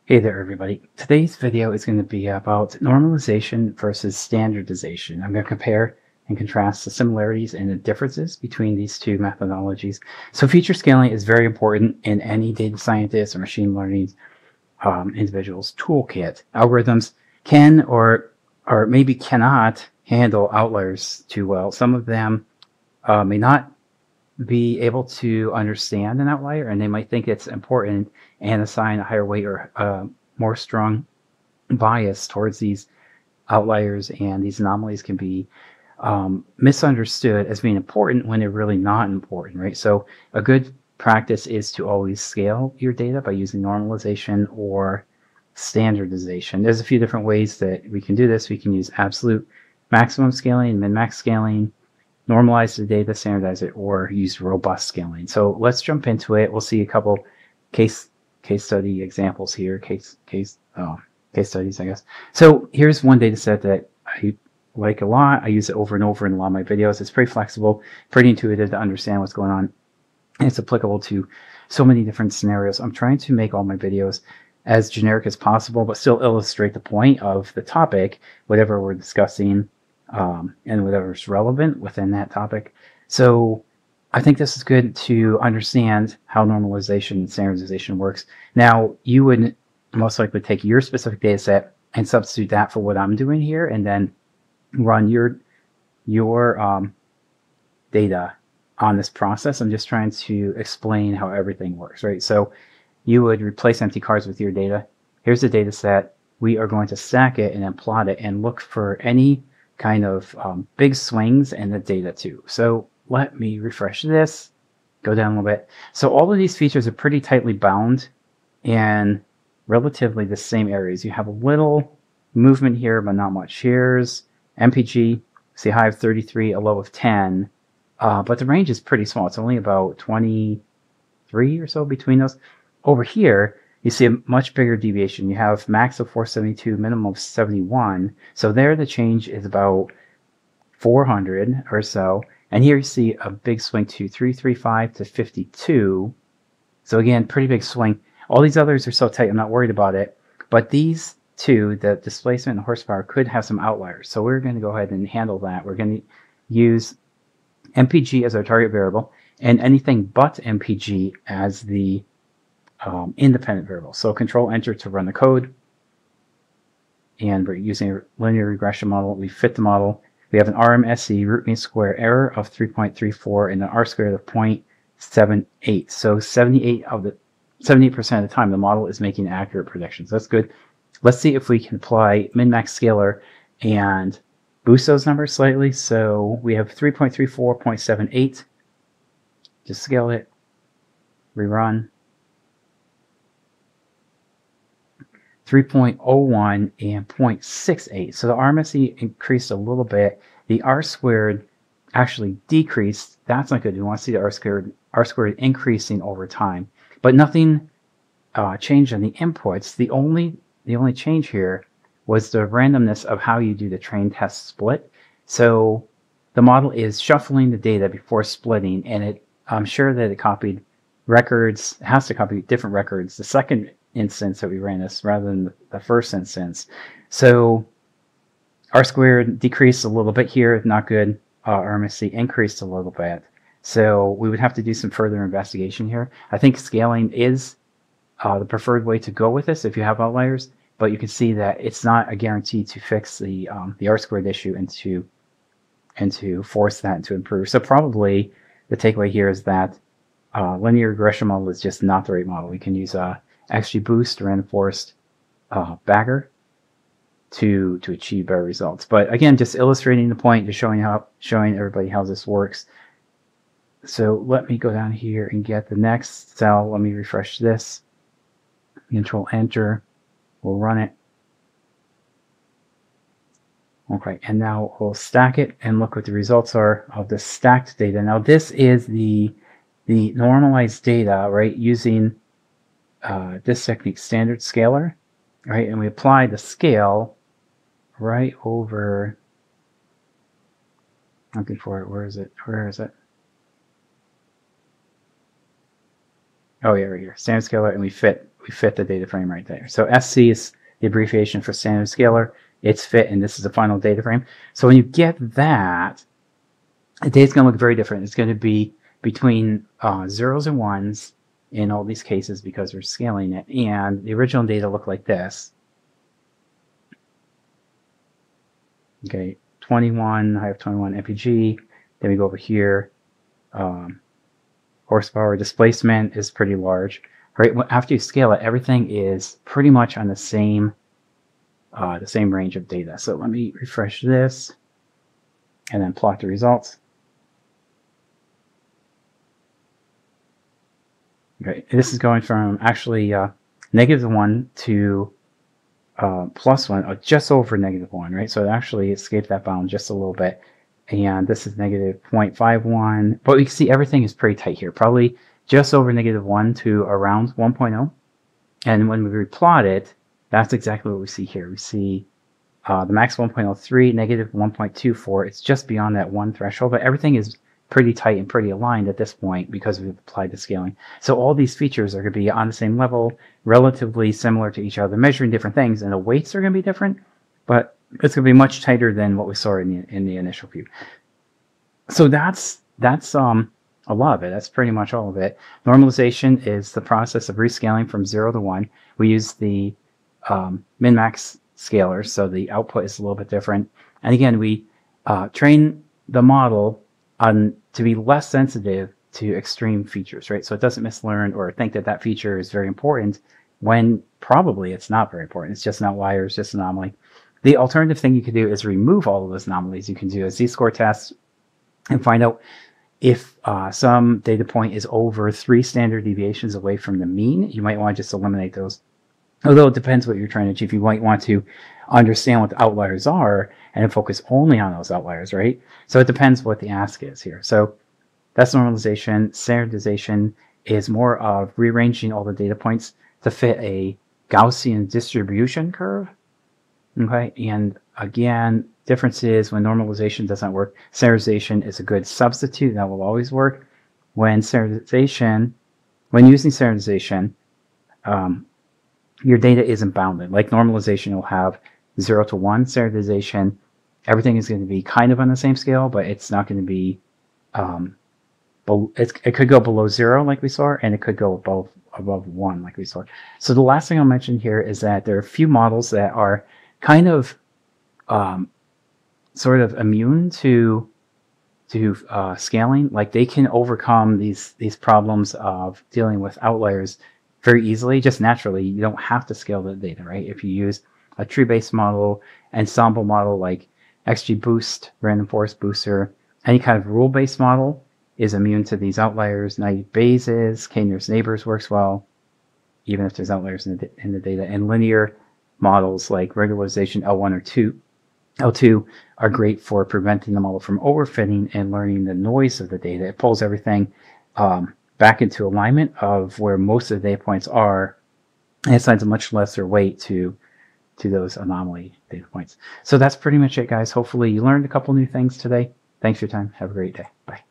Hey there, everybody. Today's video is going to be about normalization versus standardization. I'm going to compare and contrast the similarities and the differences between these two methodologies. So feature scaling is very important in any data scientist or machine learning individual's toolkit. Algorithms can or maybe cannot handle outliers too well. Some of them may not be able to understand an outlier, and they might think it's important and assign a higher weight or more strong bias towards these outliers, and these anomalies can be misunderstood as being important when they're really not important, right? So a good practice is to always scale your data by using normalization or standardization. There's a few different ways that we can do this. We can use absolute maximum scaling, min-max scaling, normalize the data, standardize it, or use robust scaling. So let's jump into it. We'll see a couple case study examples here, case studies, I guess. So here's one data set that I like a lot. I use it over and over in a lot of my videos. It's pretty flexible, pretty intuitive to understand what's going on. And it's applicable to so many different scenarios. I'm trying to make all my videos as generic as possible, but still illustrate the point of the topic, whatever we're discussing, and whatever's relevant within that topic. So I think this is good to understand how normalization and standardization works. Now, you would most likely take your specific data set and substitute that for what I'm doing here, and then run your data on this process. I'm just trying to explain how everything works, right? So you would replace mtcars with your data. Here's the data set. We are going to stack it and then plot it and look for any kind of big swings in the data too. So let me refresh this, go down a little bit. So all of these features are pretty tightly bound in relatively the same areas. You have a little movement here, but not much. Here's MPG, see a high of 33, a low of 10, but the range is pretty small. It's only about 23 or so between those. Over here, you see a much bigger deviation. You have max of 472, minimum of 71. So there the change is about 400 or so. And here you see a big swing to 335 to 52. So again, pretty big swing. All these others are so tight, I'm not worried about it. But these two, the displacement and horsepower, could have some outliers. So we're going to go ahead and handle that. We're going to use MPG as our target variable and anything but MPG as the independent variable. So Control Enter to run the code. And we're using a linear regression model. We fit the model. We have an RMSE, root mean square error of 3.34 and an R squared of 0.78. So 78% of the time, the model is making accurate predictions. That's good. Let's see if we can apply MinMaxScaler and boost those numbers slightly. So we have 3.34, 0.78. Just scale it, rerun. 3.01 and 0.68. So the RMSE increased a little bit. The R squared actually decreased. That's not good. We want to see the R squared increasing over time. But nothing changed on the inputs. The only change here was the randomness of how you do the train test split. So the model is shuffling the data before splitting, and I'm sure that it copied records. It has to copy different records the second instance that we ran this rather than the first instance. So R squared decreased a little bit here, not good. RMSE increased a little bit. So we would have to do some further investigation here. I think scaling is the preferred way to go with this if you have outliers, but you can see that it's not a guarantee to fix the R squared issue and to force that to improve. So probably the takeaway here is that linear regression model is just not the right model. We can use XGBoost or random forest bagger to achieve better results. But again, just illustrating the point, just showing everybody how this works. So let me go down here and get the next cell. Let me refresh this. Control Enter. We'll run it. Okay, and now we'll stack it and look what the results are of the stacked data. Now this is the normalized data, right, using this technique, StandardScaler, right? And we apply the scale right over, looking for it, where is it? Oh yeah, right here, StandardScaler, and we fit we fit the data frame right there. So SC is the abbreviation for StandardScaler. It's fit, and this is the final data frame. So when you get that, the data's going to look very different. It's going to be between zeros and ones in all these cases because we're scaling it. And the original data look like this. Okay, 21, I have 21 MPG. Then we go over here. Horsepower displacement is pretty large. Right after you scale it, everything is pretty much on the same range of data. So let me refresh this and then plot the results. Okay, this is going from actually -1 to +1, just over -1, right? So it actually escaped that bound just a little bit. And this is -0.51, but we can see everything is pretty tight here, probably just over -1 to around 1.0. And when we replot it, that's exactly what we see here. We see the max 1.03, -1.24. It's just beyond that one threshold, but everything is pretty tight and pretty aligned at this point because we've applied the scaling. So all these features are going to be on the same level, relatively similar to each other, measuring different things, and the weights are going to be different, but it's going to be much tighter than what we saw in the initial view. So that's a lot of it. That's pretty much all of it. Normalization is the process of rescaling from 0 to 1. We use the MinMaxScaler, so the output is a little bit different. And again, we train the model to be less sensitive to extreme features, right? So it doesn't mislearn or think that that feature is very important when probably it's not very important. It's just an outlier, it's just an anomaly. The alternative thing you could do is remove all of those anomalies. You can do a z-score test and find out if some data point is over 3 standard deviations away from the mean. You might want to just eliminate those. Although it depends what you're trying to achieve. You might want to understand what the outliers are and focus only on those outliers, right? So it depends what the ask is here. So that's normalization. Standardization is more of rearranging all the data points to fit a Gaussian distribution curve. Okay, and again, difference is when normalization doesn't work, standardization is a good substitute. That will always work. When using standardization, your data isn't bounded. Like normalization, you'll have 0 to 1. Standardization, everything is going to be kind of on the same scale, but it's not going to be, it could go below 0 like we saw, and it could go above 1 like we saw. So the last thing I'll mention here is that there are a few models that are kind of sort of immune to scaling. Like they can overcome these problems of dealing with outliers very easily, just naturally. You don't have to scale the data, right? If you use a tree-based model, ensemble model like XGBoost, random forest booster, any kind of rule-based model is immune to these outliers. Naive Bayes, k-nearest neighbors works well, even if there's outliers in the data. And linear models like regularization L1 or L2 are great for preventing the model from overfitting and learning the noise of the data. It pulls everything back into alignment of where most of the data points are, and assigns a much lesser weight to those anomaly data points. So that's pretty much it, guys. Hopefully you learned a couple new things today. Thanks for your time. Have a great day. Bye.